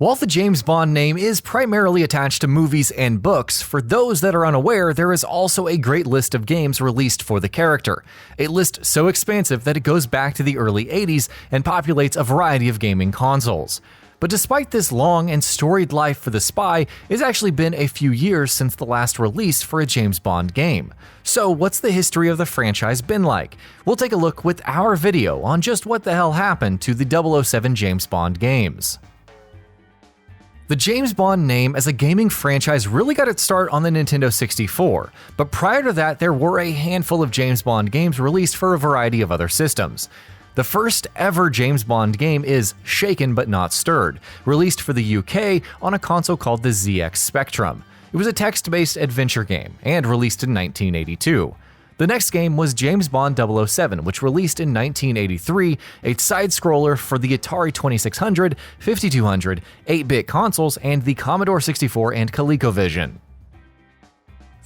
While the James Bond name is primarily attached to movies and books, for those that are unaware, there is also a great list of games released for the character. A list so expansive that it goes back to the early 80s and populates a variety of gaming consoles. But despite this long and storied life for the spy, it's actually been a few years since the last release for a James Bond game. So what's the history of the franchise been like? We'll take a look with our video on just what the hell happened to the 007 James Bond games. The James Bond name as a gaming franchise really got its start on the Nintendo 64, but prior to that there were a handful of James Bond games released for a variety of other systems. The first ever James Bond game is Shaken But Not Stirred, released for the UK on a console called the ZX Spectrum. It was a text-based adventure game and released in 1982. The next game was James Bond 007, which released in 1983, a side-scroller for the Atari 2600, 5200, 8-bit consoles, and the Commodore 64 and ColecoVision.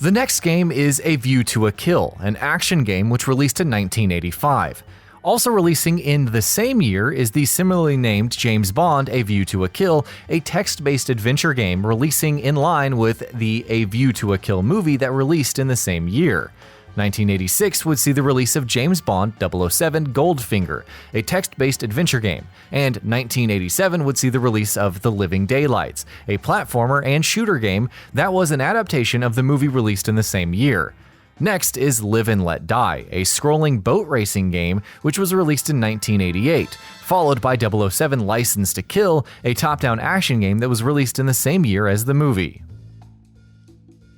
The next game is A View to a Kill, an action game which released in 1985. Also releasing in the same year is the similarly named James Bond A View to a Kill, a text-based adventure game releasing in line with the A View to a Kill movie that released in the same year. 1986 would see the release of James Bond 007 Goldfinger, a text-based adventure game, and 1987 would see the release of The Living Daylights, a platformer and shooter game that was an adaptation of the movie released in the same year. Next is Live and Let Die, a scrolling boat racing game which was released in 1988, followed by 007 License to Kill, a top-down action game that was released in the same year as the movie.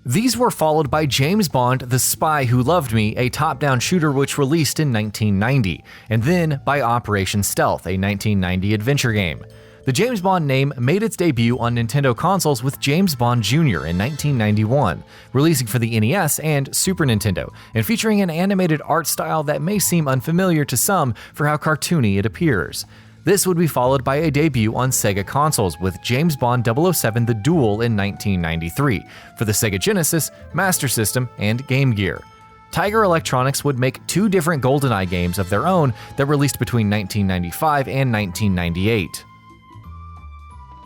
These were followed by James Bond The Spy Who Loved Me, a top-down shooter which released in 1990, and then by Operation Stealth, a 1990 adventure game. The James Bond name made its debut on Nintendo consoles with James Bond Jr. in 1991, releasing for the NES and Super Nintendo, and featuring an animated art style that may seem unfamiliar to some for how cartoony it appears. This would be followed by a debut on Sega consoles with James Bond 007 The Duel in 1993 for the Sega Genesis, Master System, and Game Gear. Tiger Electronics would make two different GoldenEye games of their own that released between 1995 and 1998.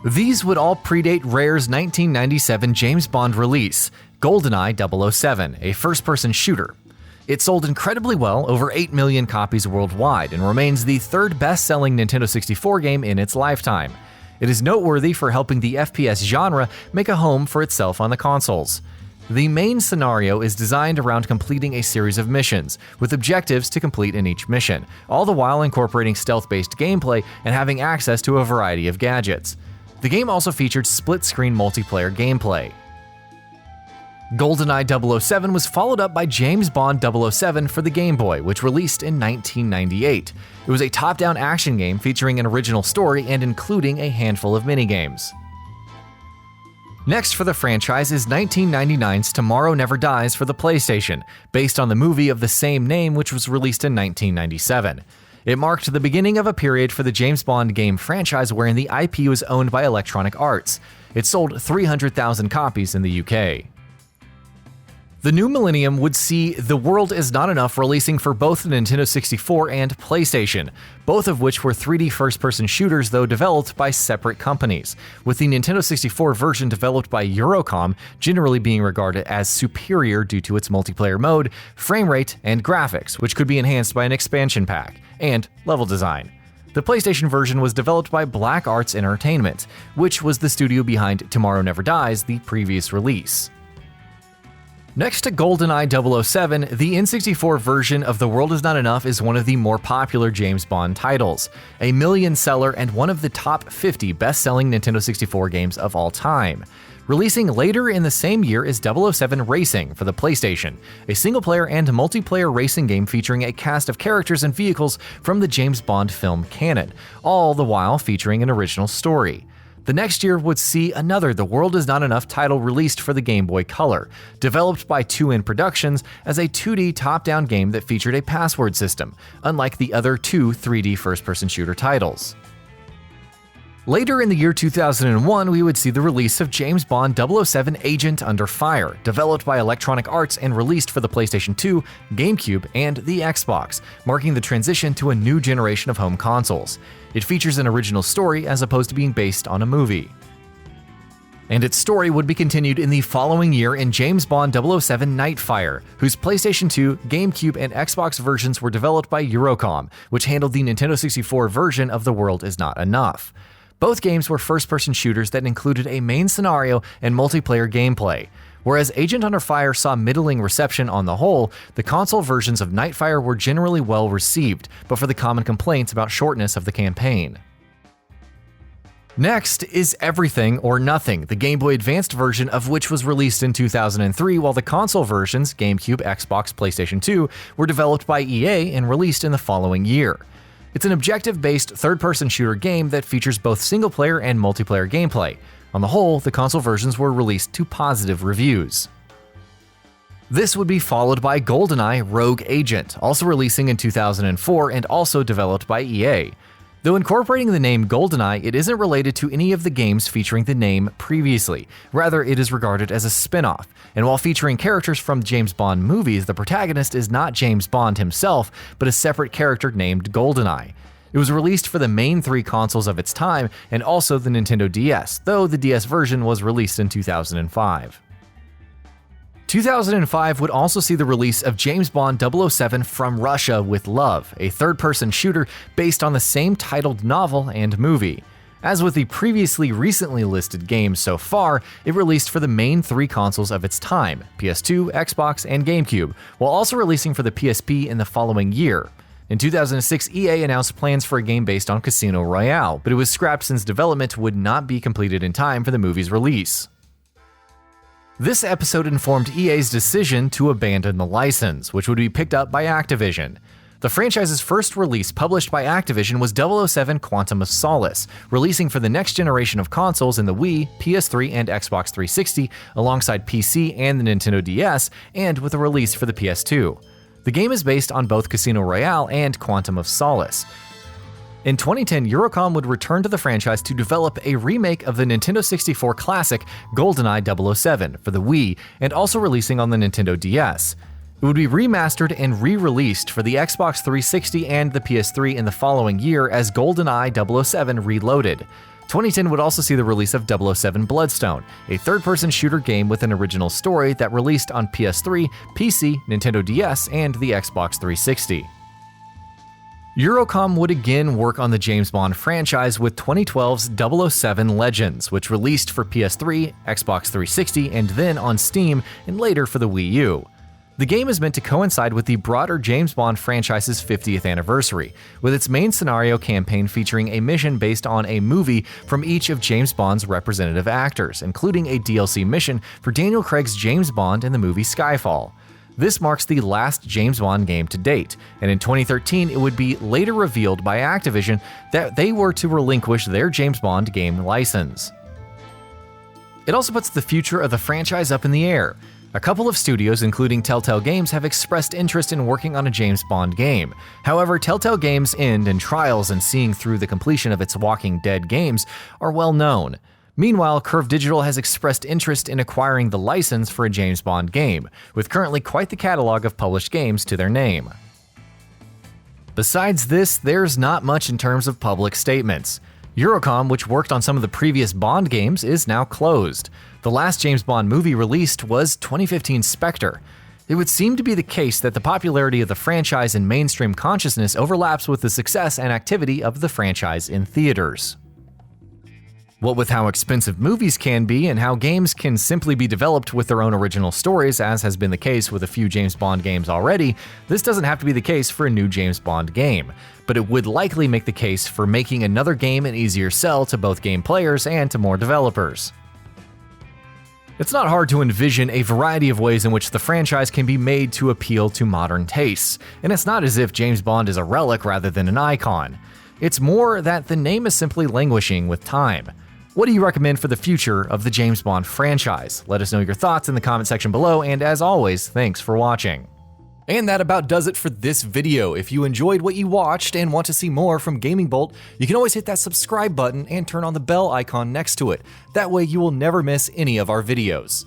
These would all predate Rare's 1997 James Bond release, GoldenEye 007, a first-person shooter. It sold incredibly well, over 8 million copies worldwide, and remains the third best-selling Nintendo 64 game in its lifetime. It is noteworthy for helping the FPS genre make a home for itself on the consoles. The main scenario is designed around completing a series of missions, with objectives to complete in each mission, all the while incorporating stealth-based gameplay and having access to a variety of gadgets. The game also featured split-screen multiplayer gameplay. GoldenEye 007 was followed up by James Bond 007 for the Game Boy, which released in 1998. It was a top-down action game featuring an original story and including a handful of minigames. Next for the franchise is 1999's Tomorrow Never Dies for the PlayStation, based on the movie of the same name which was released in 1997. It marked the beginning of a period for the James Bond game franchise wherein the IP was owned by Electronic Arts. It sold 300,000 copies in the UK. The new millennium would see The World Is Not Enough releasing for both the Nintendo 64 and PlayStation, both of which were 3D first-person shooters though developed by separate companies, with the Nintendo 64 version developed by Eurocom generally being regarded as superior due to its multiplayer mode, frame rate, and graphics, which could be enhanced by an expansion pack, and level design. The PlayStation version was developed by Black Arts Entertainment, which was the studio behind Tomorrow Never Dies, the previous release. Next to GoldenEye 007, the N64 version of The World Is Not Enough is one of the more popular James Bond titles, a million seller and one of the top 50 best-selling Nintendo 64 games of all time. Releasing later in the same year is 007 Racing for the PlayStation, a single-player and multiplayer racing game featuring a cast of characters and vehicles from the James Bond film canon, all the while featuring an original story. The next year would see another The World Is Not Enough title released for the Game Boy Color, developed by 2N Productions as a 2D top-down game that featured a password system, unlike the other two 3D first-person shooter titles. Later in the year 2001, we would see the release of James Bond 007 Agent Under Fire, developed by Electronic Arts and released for the PlayStation 2, GameCube, and the Xbox, marking the transition to a new generation of home consoles. It features an original story as opposed to being based on a movie. And its story would be continued in the following year in James Bond 007 Nightfire, whose PlayStation 2, GameCube, and Xbox versions were developed by Eurocom, which handled the Nintendo 64 version of The World Is Not Enough. Both games were first-person shooters that included a main scenario and multiplayer gameplay. Whereas Agent Under Fire saw middling reception on the whole, the console versions of Nightfire were generally well received, but for the common complaints about shortness of the campaign. Next is Everything or Nothing, the Game Boy Advanced version of which was released in 2003, while the console versions, GameCube, Xbox, PlayStation 2, were developed by EA and released in the following year. It's an objective-based third-person shooter game that features both single-player and multiplayer gameplay. On the whole, the console versions were released to positive reviews. This would be followed by GoldenEye Rogue Agent, also releasing in 2004 and also developed by EA. Though incorporating the name GoldenEye, it isn't related to any of the games featuring the name previously. Rather, it is regarded as a spin-off. And while featuring characters from James Bond movies, the protagonist is not James Bond himself, but a separate character named GoldenEye. It was released for the main three consoles of its time and also the Nintendo DS, though the DS version was released in 2005. 2005 would also see the release of James Bond 007 From Russia with Love, a third-person shooter based on the same titled novel and movie. As with the previously recently listed games so far, it released for the main three consoles of its time, PS2, Xbox, and GameCube, while also releasing for the PSP in the following year. In 2006, EA announced plans for a game based on Casino Royale, but it was scrapped since development would not be completed in time for the movie's release. This episode informed EA's decision to abandon the license, which would be picked up by Activision. The franchise's first release published by Activision was 007 Quantum of Solace, releasing for the next generation of consoles in the Wii, PS3, and Xbox 360, alongside PC and the Nintendo DS, and with a release for the PS2. The game is based on both Casino Royale and Quantum of Solace. In 2010, Eurocom would return to the franchise to develop a remake of the Nintendo 64 classic GoldenEye Double-Oh-Seven for the Wii, and also releasing on the Nintendo DS. It would be remastered and re-released for the Xbox 360 and the PS3 in the following year as GoldenEye 007 Reloaded. 2010 would also see the release of 007 Bloodstone, a third-person shooter game with an original story that released on PS3, PC, Nintendo DS, and the Xbox 360. Eurocom would again work on the James Bond franchise with 2012's 007 Legends, which released for PS3, Xbox 360, and then on Steam, and later for the Wii U. The game is meant to coincide with the broader James Bond franchise's 50th anniversary, with its main scenario campaign featuring a mission based on a movie from each of James Bond's representative actors, including a DLC mission for Daniel Craig's James Bond in the movie Skyfall. This marks the last James Bond game to date, and in 2013 it would be later revealed by Activision that they were to relinquish their James Bond game license. It also puts the future of the franchise up in the air. A couple of studios, including Telltale Games, have expressed interest in working on a James Bond game. However, Telltale Games' end and trials in seeing through the completion of its Walking Dead games are well known. Meanwhile, Curve Digital has expressed interest in acquiring the license for a James Bond game, with currently quite the catalog of published games to their name. Besides this, there's not much in terms of public statements. Eurocom, which worked on some of the previous Bond games, is now closed. The last James Bond movie released was 2015's Spectre. It would seem to be the case that the popularity of the franchise in mainstream consciousness overlaps with the success and activity of the franchise in theaters. What with how expensive movies can be and how games can simply be developed with their own original stories, as has been the case with a few James Bond games already, this doesn't have to be the case for a new James Bond game, but it would likely make the case for making another game an easier sell to both game players and to more developers. It's not hard to envision a variety of ways in which the franchise can be made to appeal to modern tastes, and it's not as if James Bond is a relic rather than an icon. It's more that the name is simply languishing with time. What do you recommend for the future of the James Bond franchise? Let us know your thoughts in the comment section below, and as always, thanks for watching. And that about does it for this video. If you enjoyed what you watched and want to see more from Gaming Bolt, you can always hit that subscribe button and turn on the bell icon next to it. That way you will never miss any of our videos.